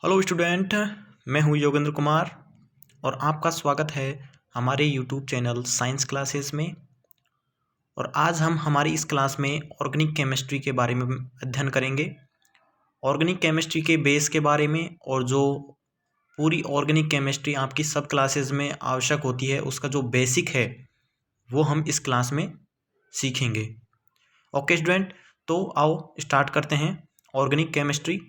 Hello student, मैं हूं योगेंद्र कुमार और आपका स्वागत है हमारे यूट्यूब चैनल साइंस क्लासेस में। और आज हम हमारी इस क्लास में ऑर्गेनिक केमिस्ट्री के बारे में अध्ययन करेंगे। ऑर्गेनिक केमिस्ट्री के बेस के बारे में और जो पूरी ऑर्गेनिक केमिस्ट्री आपकी सब क्लासेस में आवश्यक होती है उसका जो बेसिक है वो हम इस क्लास में सीखेंगे। ओके स्टूडेंट, तो आओ स्टार्ट करते हैं ऑर्गेनिक केमिस्ट्री।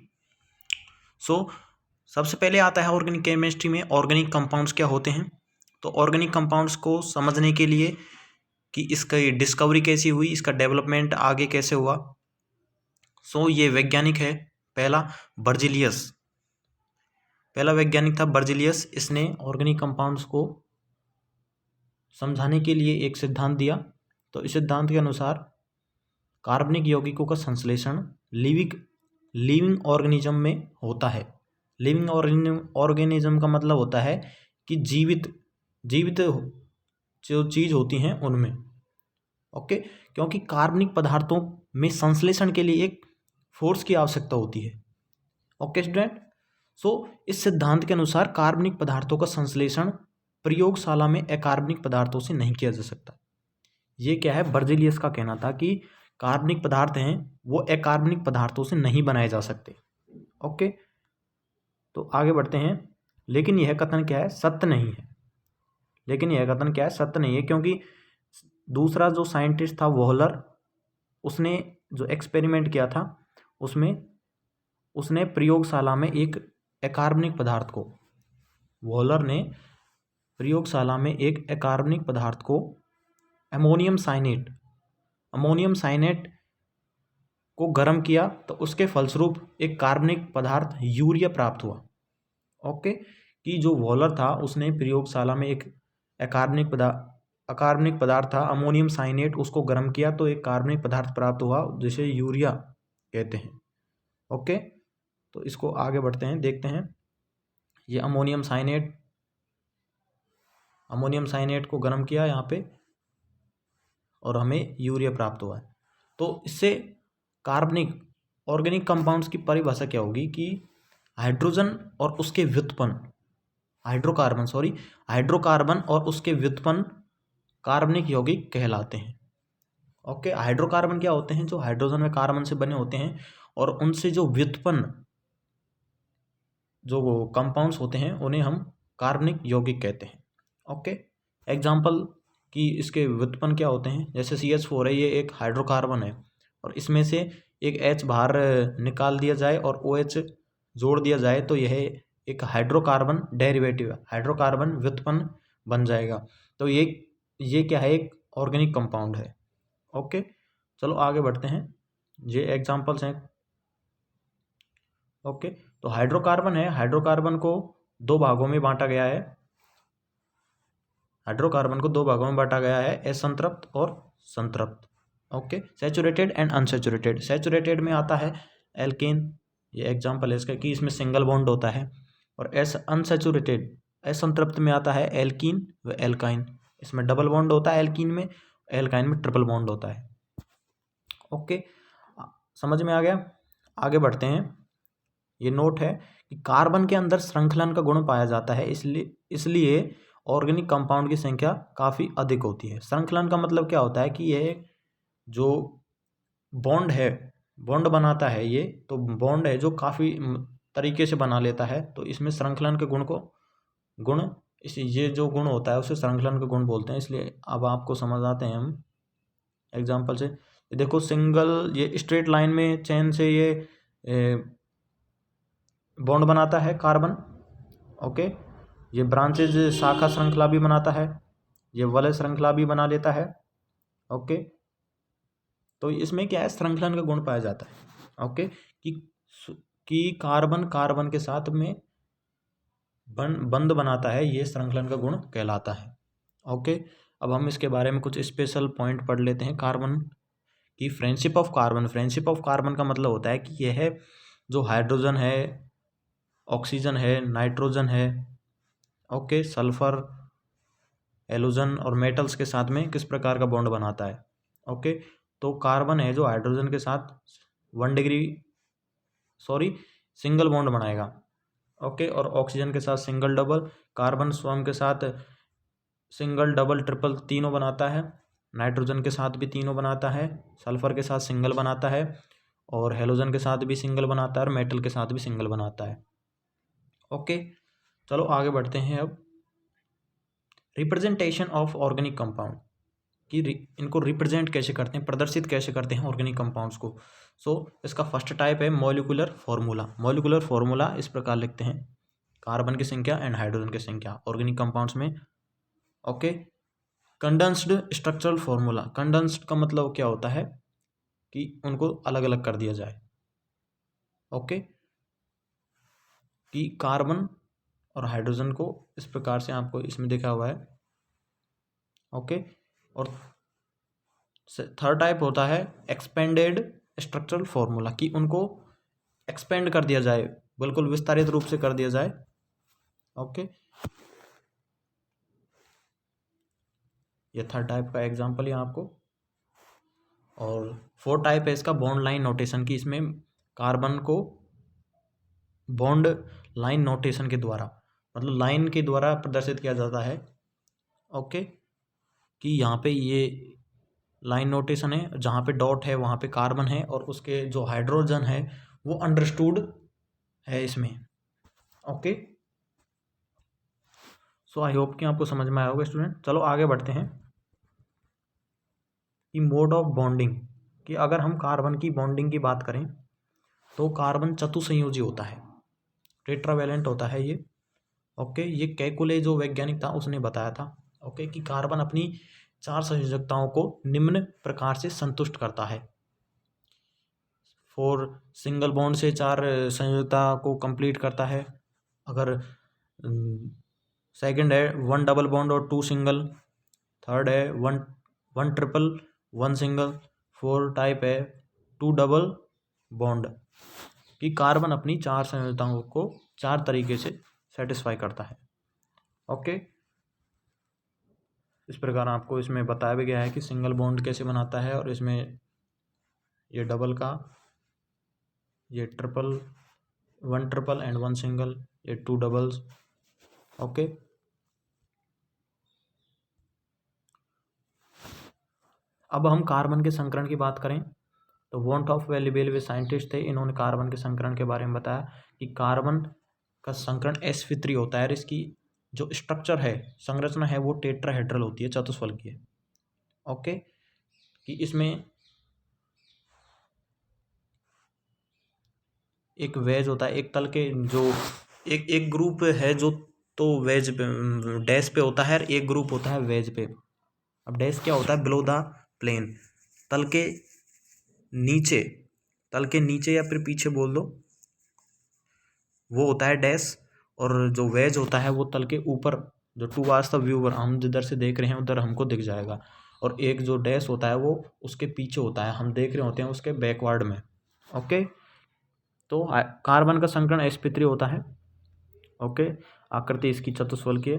सबसे पहले आता है ऑर्गेनिक केमिस्ट्री में ऑर्गेनिक कंपाउंड्स क्या होते हैं। तो ऑर्गेनिक कंपाउंड्स को समझने के लिए कि इसका डिस्कवरी कैसी हुई, इसका डेवलपमेंट आगे कैसे हुआ। ये वैज्ञानिक है पहला वैज्ञानिक था बर्जिलियस। इसने ऑर्गेनिक कंपाउंड्स को समझाने के लिए एक सिद्धांत दिया। तो इस सिद्धांत के अनुसार कार्बनिक यौगिकों का संश्लेषण लिविंग ऑर्गेनिज्म में होता है। लिविंग ऑर्गेनिज्म का मतलब होता है कि जीवित जो चीज़ होती हैं उनमें। ओके, क्योंकि कार्बनिक पदार्थों में संश्लेषण के लिए एक फोर्स की आवश्यकता होती है। ओके स्टूडेंट, इस सिद्धांत के अनुसार कार्बनिक पदार्थों का संश्लेषण प्रयोगशाला में अकार्बनिक पदार्थों से नहीं किया जा सकता। ये क्या है, बर्जिलियस का कहना था कि कार्बनिक पदार्थ हैं वो अकार्बनिक पदार्थों से नहीं बनाए जा सकते। ओके, तो आगे बढ़ते हैं। लेकिन यह कथन क्या है, सत्य नहीं है। क्योंकि दूसरा जो साइंटिस्ट था वोहलर, उसने जो एक्सपेरिमेंट किया था उसमें उसने प्रयोगशाला में एक अकार्बनिक पदार्थ को अमोनियम साइनेट को गर्म किया, तो उसके फलस्वरूप एक कार्बनिक पदार्थ यूरिया प्राप्त हुआ। ओके, कि जो वॉलर था उसने प्रयोगशाला में एक अकार्बनिक पदार्थ था अमोनियम साइनेट, उसको गर्म किया तो एक कार्बनिक पदार्थ प्राप्त हुआ जिसे यूरिया कहते हैं। ओके, तो इसको आगे बढ़ते हैं, देखते हैं। ये अमोनियम साइनेट को गर्म किया यहाँ पे और हमें यूरिया प्राप्त हुआ है। तो इससे कार्बनिक ऑर्गेनिक कंपाउंड्स की परिभाषा क्या होगी कि हाइड्रोकार्बन और उसके व्युत्पन्न कार्बनिक यौगिक कहलाते हैं। ओके, हाइड्रोकार्बन क्या होते हैं, जो हाइड्रोजन व कार्बन से बने होते हैं और उनसे जो व्युत्पन्न जो कंपाउंड्स होते हैं उन्हें हम कार्बनिक यौगिक कहते हैं। ओके, एग्जाम्पल कि इसके व्युत्पन्न क्या होते हैं, जैसे CH4 है, ये एक हाइड्रोकार्बन है और इसमें से एक H बाहर निकाल दिया जाए और OH जोड़ दिया जाए तो यह एक हाइड्रोकार्बन डेरिवेटिव है, हाइड्रोकार्बन व्युत्पन्न बन जाएगा। तो ये क्या है, एक ऑर्गेनिक कंपाउंड है। ओके, चलो आगे बढ़ते हैं, ये एग्जांपल्स हैं। ओके, तो हाइड्रोकार्बन है, हाइड्रोकार्बन को दो भागों में बांटा गया है, असंतृप्त और संतृप्त। Okay, saturated and unsaturated. Saturated में आता है एल्केन, ये एग्जांपल है इसका कि इसमें सिंगल बॉन्ड होता है, और अनसैचुरेटेड असंतृप्त में आता है एल्कीन व एल्काइन, इसमें डबल बॉन्ड होता है एल्कीन में, एल्काइन में ट्रिपल बॉन्ड होता है। ओके, समझ में आ गया। आगे बढ़ते हैं। ये नोट है कि कार्बन के अंदर श्रृंखलन का गुण पाया जाता है, इसलिए ऑर्गेनिक कंपाउंड की संख्या काफ़ी अधिक होती है। श्रृंखलन का मतलब क्या होता है कि यह जो बॉन्ड बनाता है, ये तो बॉन्ड है जो काफ़ी तरीके से बना लेता है, तो इसमें श्रृंखलन के ये जो गुण होता है उसे श्रृंखलन का गुण बोलते हैं। इसलिए अब आपको समझ आते हैं हम एग्जाम्पल से। देखो, ये स्ट्रेट लाइन में चेन से ये बॉन्ड बनाता है कार्बन। ओके, ये ब्रांचेज शाखा श्रृंखला भी बनाता है, ये वलय श्रृंखला भी बना लेता है। ओके, तो इसमें क्या है, श्रृंखलन का गुण पाया जाता है। ओके, कि कार्बन के साथ में बंध बनाता है, ये श्रृंखलन का गुण कहलाता है। ओके, अब हम इसके बारे में कुछ स्पेशल पॉइंट पढ़ लेते हैं। कार्बन की फ्रेंडशिप ऑफ कार्बन का मतलब होता है कि यह जो हाइड्रोजन है, ऑक्सीजन है, नाइट्रोजन है, ओके, सल्फर, एलोजन और मेटल्स के साथ में किस प्रकार का बॉन्ड बनाता है। ओके, तो कार्बन है जो हाइड्रोजन के साथ सिंगल बॉन्ड बनाएगा। ओके। और ऑक्सीजन के साथ सिंगल डबल, कार्बन स्वयं के साथ सिंगल डबल ट्रिपल तीनों बनाता है, नाइट्रोजन के साथ भी तीनों बनाता है, सल्फर के साथ सिंगल बनाता है, और हेलोजन के साथ भी सिंगल बनाता है, और मेटल के साथ भी सिंगल बनाता है। ओके, चलो आगे बढ़ते हैं। अब रिप्रेजेंटेशन ऑफ ऑर्गेनिक कंपाउंड कि इनको रिप्रेजेंट कैसे करते हैं, प्रदर्शित कैसे करते हैं ऑर्गेनिक कंपाउंड्स को। इसका फर्स्ट टाइप है मॉलिक्यूलर फार्मूला। मॉलिक्यूलर फार्मूला इस प्रकार लिखते हैं, कार्बन की संख्या एंड हाइड्रोजन की संख्या ऑर्गेनिक कंपाउंड्स में। Okay, condensed structural formula. Condensed का मतलब क्या होता है कि उनको अलग अलग कर दिया जाए। ओके, कि कार्बन और हाइड्रोजन को इस प्रकार से आपको इसमें देखा हुआ है। ओके, और थर्ड टाइप होता है एक्सपेंडेड स्ट्रक्चरल फार्मूला, कि उनको एक्सपेंड कर दिया जाए, बिल्कुल विस्तारित रूप से कर दिया जाए। ओके, ये थर्ड टाइप का एग्जांपल है आपको। और फोर्थ टाइप है इसका बॉन्ड लाइन नोटेशन, की इसमें कार्बन को बॉन्ड लाइन नोटेशन के द्वारा, मतलब लाइन के द्वारा प्रदर्शित किया जाता है। ओके, कि यहाँ पे ये लाइन नोटेशन है, जहाँ पे डॉट है वहाँ पे कार्बन है, और उसके जो हाइड्रोजन है वो अंडरस्टूड है इसमें। ओके, सो आई होप कि आपको समझ में आया होगा स्टूडेंट। चलो आगे बढ़ते हैं कि मोड ऑफ बॉन्डिंग, कि अगर हम कार्बन की बॉन्डिंग की बात करें तो कार्बन चतुसंयोजी होता है, टेट्रावैलेंट होता है ये। ओके, ये कैकुले जो वैज्ञानिक था उसने बताया था। ओके, कि कार्बन अपनी 4 संयोजकताओं को निम्न प्रकार से संतुष्ट करता है। 4 सिंगल बॉन्ड से 4 संयोजकता को कंप्लीट करता है। अगर सेकंड है 1 डबल बॉन्ड और 2 सिंगल। थर्ड है 1 ट्रिपल 1 सिंगल। 4 टाइप है 2 डबल बॉन्ड, कि कार्बन अपनी 4 संयोजकताओं को 4 तरीके से सेटिस्फाई करता है। ओके, इस प्रकार आपको इसमें बताया भी गया है कि सिंगल बॉन्ड कैसे बनाता है, और इसमें ये डबल का, ये ट्रिपल, 1 ट्रिपल एंड 1 सिंगल, ये 2 डबल्स। ओके, अब हम कार्बन के संकरण की बात करें तो वॉन्ट ऑफ वेलिबेल साइंटिस्ट थे, इन्होंने कार्बन के संकरण के बारे में बताया कि कार्बन का संकरण sp3 होता है, और इसकी जो स्ट्रक्चर है, संरचना है, वो टेट्राहेड्रल होती है, चतुष्फलकीय। ओके, कि इसमें एक वेज होता है, एक तल के जो एक ग्रुप है जो तो वेज डैश पे होता है, और एक ग्रुप होता है वेज पे। अब डैश क्या होता है, बिलो द प्लेन, तल के नीचे, तल के नीचे या फिर पीछे बोल दो, वो होता है डैश। और जो वेज होता है वो तल के ऊपर, जो टू वाज द व्यूअर, हम जिधर से देख रहे हैं उधर हमको दिख जाएगा। और एक जो डैश होता है वो उसके पीछे होता है, हम देख रहे होते हैं उसके बैकवर्ड में। ओके, तो कार्बन का संकरण sp3 होता है। ओके, आकृति इसकी चतुष्फलकीय।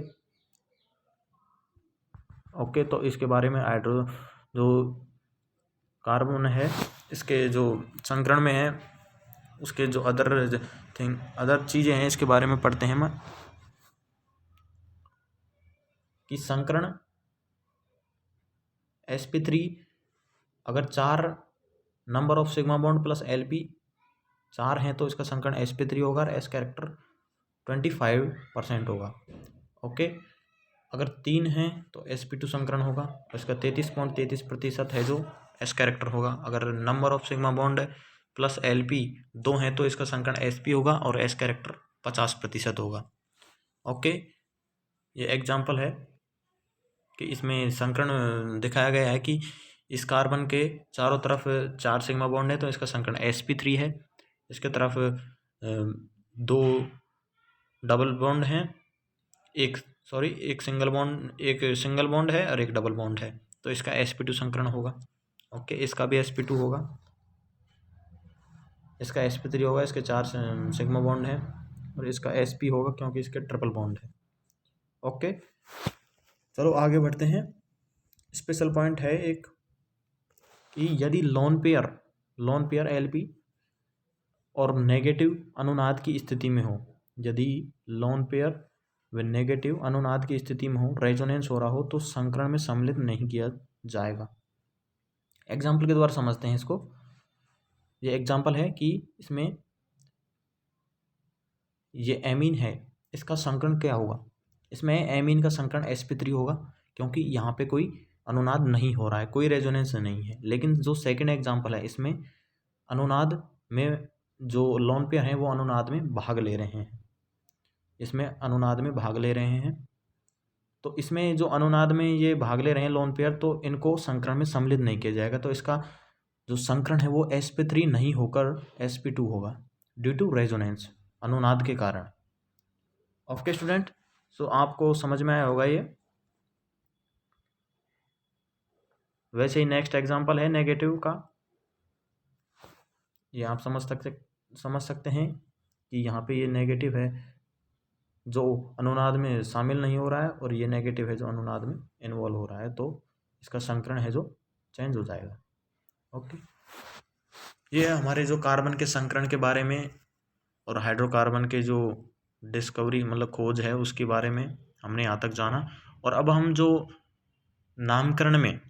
ओके, तो इसके बारे में हाइड्रो जो कार्बन है इसके जो संकरण में है, उसके जो अदर चीज़ें हैं इसके बारे में पढ़ते हैं हम, कि संकरण sp3 अगर 4 number of sigma bond plus lp 4 हैं तो इसका संकरण sp3 होगा, और s कैरेक्टर 25% होगा। ओके, अगर 3 हैं तो sp2 संकरण होगा, तो इसका 33.33% है जो s कैरेक्टर होगा। अगर number of sigma bond plus lp 2 हैं तो इसका संकरण sp होगा, और s कैरेक्टर 50% होगा। ओके, ये एग्जाम्पल है कि इसमें संकरण दिखाया गया है कि इस कार्बन के चारों तरफ 4 सिग्मा बॉन्ड है तो इसका संकरण sp3 है। इसके तरफ 2 डबल बॉन्ड हैं, एक सिंगल बॉन्ड है और एक डबल बॉन्ड है, तो इसका sp2 संकरण होगा। ओके, इसका भी sp2 होगा, इसका sp3 होगा, इसके 4 सिग्मा बॉन्ड है, और इसका sp होगा क्योंकि इसके ट्रिपल बॉन्ड है। ओके, चलो आगे बढ़ते हैं। स्पेशल पॉइंट है एक, कि यदि लोन पेयर lp और नेगेटिव अनुनाद की स्थिति में हो, यदि लोन पेयर व नेगेटिव अनुनाद की स्थिति में हो, रेजोनेंस हो रहा हो, तो संकरण में सम्मिलित नहीं किया जाएगा। एग्जाम्पल के द्वारा समझते हैं इसको। ये एग्जाम्पल है कि इसमें ये एमीन है, इसका संकरण क्या होगा। इसमें एमीन का संकरण sp3 होगा, क्योंकि यहाँ पे कोई अनुनाद नहीं हो रहा है, कोई रेजोनेंस नहीं है। लेकिन जो सेकंड एग्जाम्पल है, इसमें अनुनाद में जो लोन पेयर हैं वो अनुनाद में भाग ले रहे हैं, इसमें अनुनाद में भाग ले रहे हैं। तो इसमें जो अनुनाद में ये भाग ले रहे हैं लोन पेयर, तो इनको संकरण में सम्मिलित नहीं किया जाएगा। तो इसका जो संकरण है वो sp3 नहीं होकर sp2 होगा, ड्यू टू रेजोनेंस, अनुनाद के कारण। ओके स्टूडेंट, सो आपको समझ में आया होगा ये। वैसे ही नेक्स्ट एग्जांपल है नेगेटिव का। ये आप समझ सकते हैं कि यहाँ पे ये नेगेटिव है जो अनुनाद में शामिल नहीं हो रहा है, और ये नेगेटिव है जो अनुनाद में इन्वॉल्व हो रहा है। तो इसका संकरण है जो चेंज हो जाएगा। ओके, ये हमारे जो कार्बन के संकरण के बारे में और हाइड्रोकार्बन के जो डिस्कवरी मतलब खोज है उसके बारे में हमने यहाँ तक जाना। और अब हम जो नामकरण में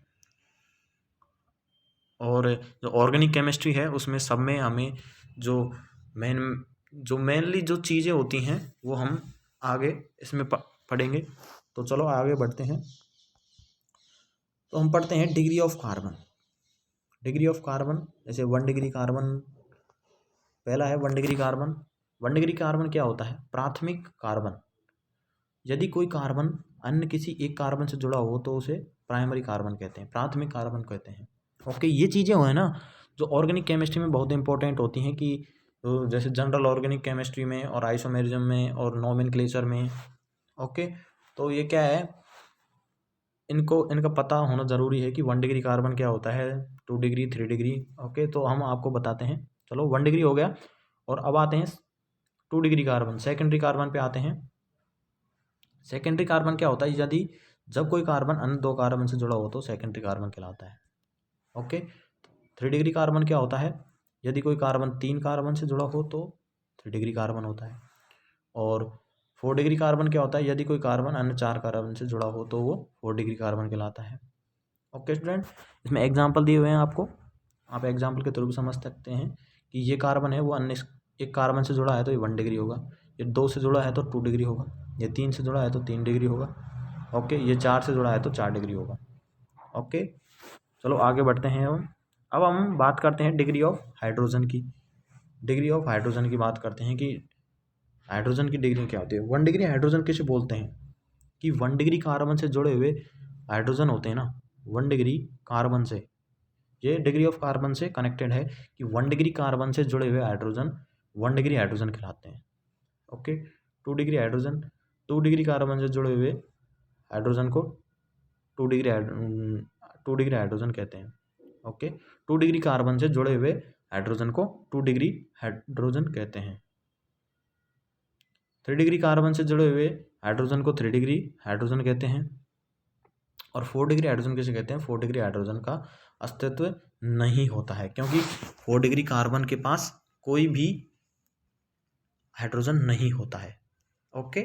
और जो ऑर्गेनिक केमिस्ट्री है उसमें सब में हमें जो मेनली जो चीज़ें होती हैं वो हम आगे इसमें पढ़ेंगे। तो चलो आगे बढ़ते हैं। तो हम पढ़ते हैं degree of carbon. Degree of carbon, जैसे 1 डिग्री कार्बन, पहला है 1 डिग्री कार्बन। 1 डिग्री कार्बन क्या होता है? प्राथमिक कार्बन। यदि कोई कार्बन अन्य किसी एक कार्बन से जुड़ा हो तो उसे प्राइमरी कार्बन कहते हैं, प्राथमिक कार्बन कहते हैं। ओके, ये चीज़ें हो है ना जो ऑर्गेनिक केमिस्ट्री में बहुत इंपॉर्टेंट होती हैं, कि जैसे जनरल ऑर्गेनिक केमिस्ट्री में और आइसोमेरिज्म में और नोमेनक्लेचर में। ओके, तो ये क्या है, इनका पता होना ज़रूरी है कि 1 डिग्री कार्बन क्या होता है, 2 डिग्री, 3 डिग्री। ओके, तो हम आपको बताते हैं। चलो 1 डिग्री हो गया, और अब आते हैं 2 डिग्री कार्बन, सेकेंडरी कार्बन पे आते हैं। सेकेंडरी कार्बन क्या होता है? यदि जब कोई कार्बन अन्य 2 कार्बन से जुड़ा हो तो सेकेंडरी कार्बन कहलाता है। ओके, 3 डिग्री कार्बन क्या होता है? यदि कोई कार्बन 3 कार्बन से जुड़ा हो तो 3 डिग्री कार्बन होता है। और 4 डिग्री कार्बन क्या होता है? यदि कोई कार्बन अन्य 4 कार्बन से जुड़ा हो तो वो 4 डिग्री कार्बन कहलाता है। ओके स्टूडेंट, इसमें एग्जाम्पल दिए हुए हैं आपको, आप एग्जाम्पल के थ्रू भी समझ सकते हैं कि ये कार्बन है वो अन्य एक कार्बन से जुड़ा है तो ये 1 डिग्री होगा, ये 2 से जुड़ा है तो 2 डिग्री होगा, ये 3 से जुड़ा है तो 3 डिग्री होगा। ओके, ये 4 से जुड़ा है तो 4 डिग्री होगा। ओके, चलो आगे बढ़ते हैं। अब हम बात करते हैं डिग्री ऑफ हाइड्रोजन की। डिग्री ऑफ हाइड्रोजन की बात करते हैं कि हाइड्रोजन की डिग्री क्या होती है। 1 डिग्री हाइड्रोजन किसे बोलते हैं? कि 1 डिग्री कार्बन से जुड़े हुए हाइड्रोजन होते हैं ना, 1 डिग्री कार्बन से, ये डिग्री ऑफ कार्बन से कनेक्टेड है कि 1 डिग्री कार्बन से जुड़े हुए हाइड्रोजन 1 डिग्री हाइड्रोजन कहलाते हैं। Okay, 2 degree hydrogen, 2 degree carbon से जुड़े हुए हाइड्रोजन को 2 डिग्री हाइड्रोजन कहते हैं। ओके, 2 डिग्री कार्बन से जुड़े हुए हाइड्रोजन को 2 डिग्री हाइड्रोजन कहते हैं। 3 डिग्री कार्बन से जुड़े हुए हाइड्रोजन को 3 डिग्री हाइड्रोजन कहते हैं। और 4 डिग्री हाइड्रोजन किसे कहते हैं? 4 डिग्री हाइड्रोजन का अस्तित्व नहीं होता है, क्योंकि 4 डिग्री कार्बन के पास कोई भी हाइड्रोजन नहीं होता है। ओके,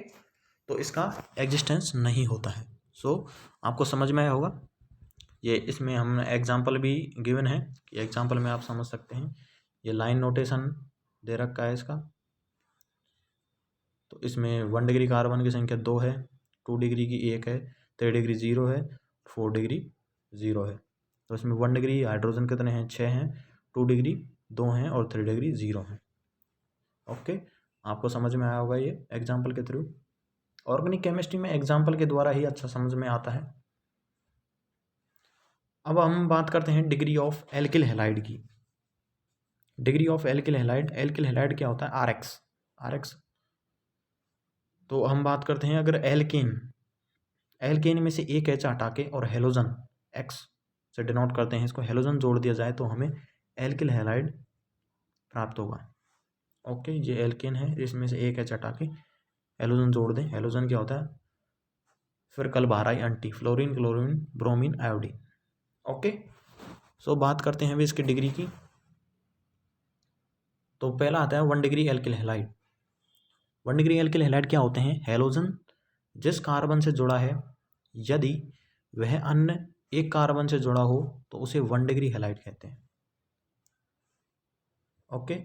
तो इसका एग्जिस्टेंस नहीं होता है। सो आपको समझ में आया होगा। ये इसमें हम एग्जाम्पल भी गिवन है, कि एग्जाम्पल में आप समझ सकते हैं। ये लाइन नोटेशन दे रखा है इसका। तो इसमें 1 डिग्री कार्बन की संख्या 2 है, 2 डिग्री की 1 है, 3 डिग्री 0 है, 4 डिग्री 0 है। तो इसमें 1 डिग्री हाइड्रोजन कितने हैं? 6 हैं, 2 डिग्री 2 हैं, और 3 डिग्री 0 हैं। ओके, आपको समझ में आया होगा ये एग्जाम्पल के थ्रू। ऑर्गेनिक केमिस्ट्री में एग्जाम्पल के द्वारा ही अच्छा समझ में आता है। अब हम बात करते हैं डिग्री ऑफ एल्किल हैलाइड की। Degree of alkyl halide, alkyl halide क्या होता है? आरएक्स। तो हम बात करते हैं, अगर एल्केन में से एक एच हटा के और हेलोजन एक्स से डिनोट करते हैं, इसको हेलोजन जोड़ दिया जाए तो हमें एल्किल हैलाइड प्राप्त होगा। ओके, ये एल्केन है, इसमें से एक एच हटा के हेलोजन जोड़ दें, हेलोजन क्या होता है? फिर कल बाहर आई अंटी, fluorine, chlorine, bromine, iodine. Okay, so बात करते हैं अभी इसकी डिग्री की। तो पहला आता है 1 degree alkyl halide. 1 degree alkyl halide क्या होते हैं? हैलोजन जिस कार्बन से जुड़ा है यदि वह अन्य एक कार्बन से जुड़ा हो तो उसे 1 डिग्री हैलाइड कहते हैं। ओके,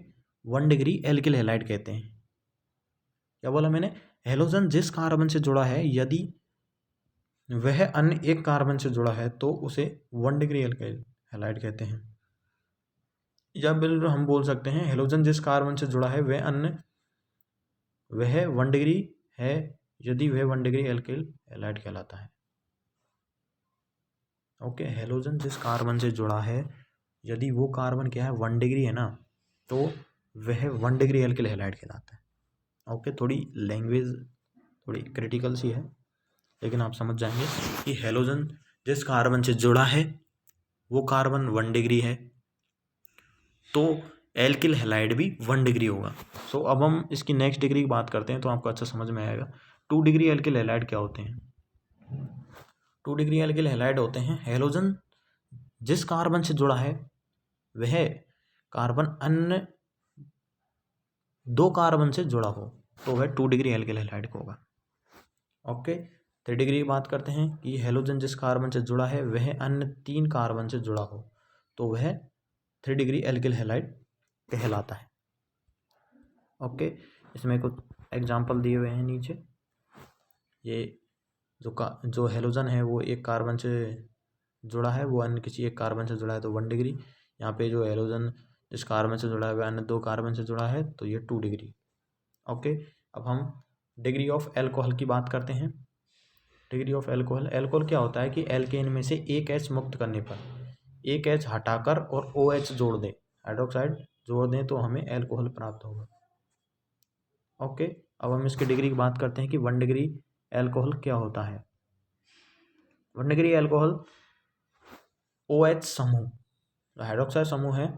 1 डिग्री एल्किल हैलाइड कहते हैं। क्या बोला मैंने? हैलोजन जिस कार्बन से जुड़ा है यदि वह अन्य एक कार्बन से जुड़ा है तो उसे 1 डिग्री एल्किल हैलाइड कहते हैं। या बिल्कुल हम बोल सकते हैं हैलोजन जिस कार्बन से जुड़ा है वह 1 डिग्री है यदि वह 1 डिग्री एल्किल हैलाइड कहलाता है। ओके, हैलोजन जिस कार्बन से जुड़ा है यदि वो कार्बन क्या है 1 डिग्री है ना तो वह 1 डिग्री एल्किल हैलाइड कहलाता है। ओके, थोड़ी लैंग्वेज थोड़ी क्रिटिकल सी है लेकिन आप समझ जाएंगे कि हैलोजन जिस कार्बन से जुड़ा है वो कार्बन 1 डिग्री है तो एल्किल हैलाइड भी 1 डिग्री होगा। सो अब हम इसकी नेक्स्ट डिग्री की बात करते हैं तो आपको अच्छा समझ में आएगा। 2 डिग्री एल्किल हैलाइड क्या होते हैं? 2 डिग्री एल्किल हैलाइड होते हैं हैलोजन जिस कार्बन से जुड़ा है वह कार्बन अन्य 2 कार्बन से जुड़ा हो तो वह 2 डिग्री एल्किल हैलाइड होगा। ओके, 3 डिग्री की बात करते हैं कि हैलोजन जिस कार्बन से जुड़ा है वह अन्य 3 कार्बन से जुड़ा हो तो वह 3 डिग्री एल्किल हैलाइड कहलाता है। ओके, इसमें कुछ एग्जांपल दिए हुए हैं नीचे। ये जो हैलोजन है वो एक कार्बन से जुड़ा है, वो अन्य किसी एक कार्बन से जुड़ा है तो 1 डिग्री। यहाँ पे जो हैलोजन जिस कार्बन से जुड़ा है वह अन्य 2 कार्बन से जुड़ा है तो ये 2 डिग्री। ओके, अब हम डिग्री ऑफ एल्कोहल की बात करते हैं। डिग्री ऑफ एल्कोहल, एल्कोहल क्या होता है कि एल्केन में से एक H मुक्त करने पर एक H हटाकर और OH जोड़ दें, हाइड्रोक्साइड जोड़ दें तो हमें एल्कोहल प्राप्त होगा। ओके, अब हम इसकी डिग्री की बात करते हैं कि 1 डिग्री एल्कोहल क्या होता है। 1 डिग्री एल्कोहल OH समूह हाइड्रोक्साइड समूह है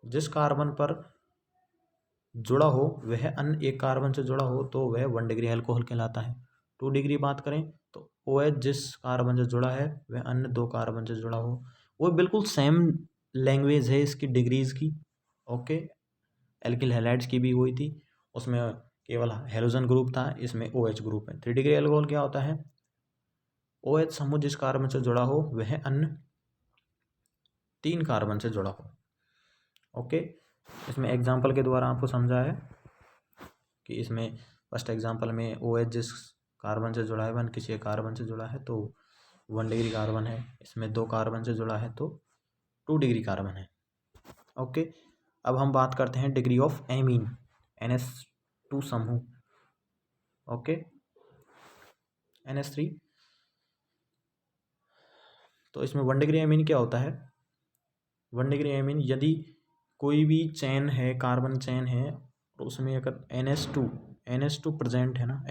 जिस कार्बन पर जुड़ा हो वह अन्य एक कार्बन से जुड़ा हो तो वह 1 डिग्री एल्कोहल कहलाता है। 2 डिग्री बात करें तो OH जिस कार्बन से जुड़ा है वह अन्य 2 कार्बन से जुड़ा हो। वो बिल्कुल सेम लैंग्वेज है इसकी डिग्रीज की। ओके, एल्किल हैलाइड्स की भी हुई थी, उसमें केवल हैलोजन ग्रुप था, इसमें OH ग्रुप है। 3 डिग्री एल्कोहल क्या होता है? OH समूह जिस कार्बन से जुड़ा हो वह अन्य 3 कार्बन से जुड़ा हो। ओके, इसमें एग्जाम्पल के द्वारा आपको समझा है कि इसमें फर्स्ट एग्जाम्पल में OH जिस कार्बन से जुड़ा है वह किसी एक कार्बन से जुड़ा है तो 1 डिग्री कार्बन है, इसमें 2 कार्बन से जुड़ा है तो 2 डिग्री कार्बन है। ओके, अब हम बात करते हैं डिग्री ऑफ एमीन, NH2 समूह। ओके, NH3, तो इसमें 1 डिग्री एमीन क्या होता है? 1 डिग्री एमीन यदि कोई भी चेन है, कार्बन चेन है तो उसमें अगर NH2 प्रेजेंट है ना,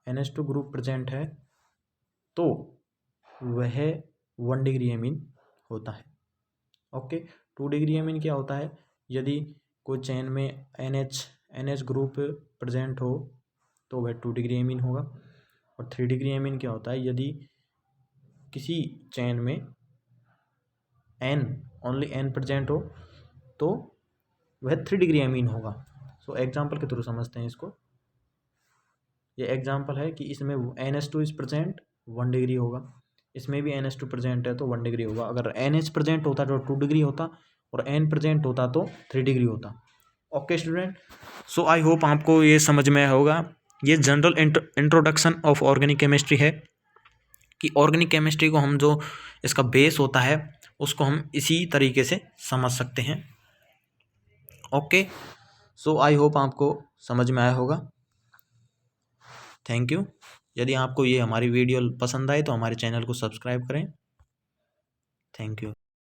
NH2 ग्रुप प्रेजेंट है तो वह 1 डिग्री एमीन होता है। ओके, 2 डिग्री एमीन क्या होता है? यदि कोई चेन में NH ग्रुप प्रेजेंट हो तो वह 2 डिग्री एमीन होगा। और 3 डिग्री एमीन क्या होता है? यदि किसी चेन में ओनली N प्रेजेंट हो तो वह 3 डिग्री एमीन होगा। सो एग्जाम्पल के थ्रू समझते हैं इसको। ये एग्जाम्पल है कि इसमें NH2 इज प्रेजेंट 1 डिग्री होगा, इसमें भी NH2 प्रेजेंट है तो 1 डिग्री होगा। अगर NH प्रेजेंट होता तो 2 डिग्री होता और N प्रेजेंट होता तो 3 डिग्री होता। Okay student, so I hope आपको ये समझ में होगा। ये general introduction of organic chemistry है कि ऑर्गेनिक केमिस्ट्री को हम जो इसका बेस होता है उसको हम इसी तरीके से समझ सकते हैं। ओके, सो आई होप आपको समझ में आया होगा। Thank you. यदि आपको ये हमारी वीडियो पसंद आए तो हमारे चैनल को सब्सक्राइब करें। Thank you.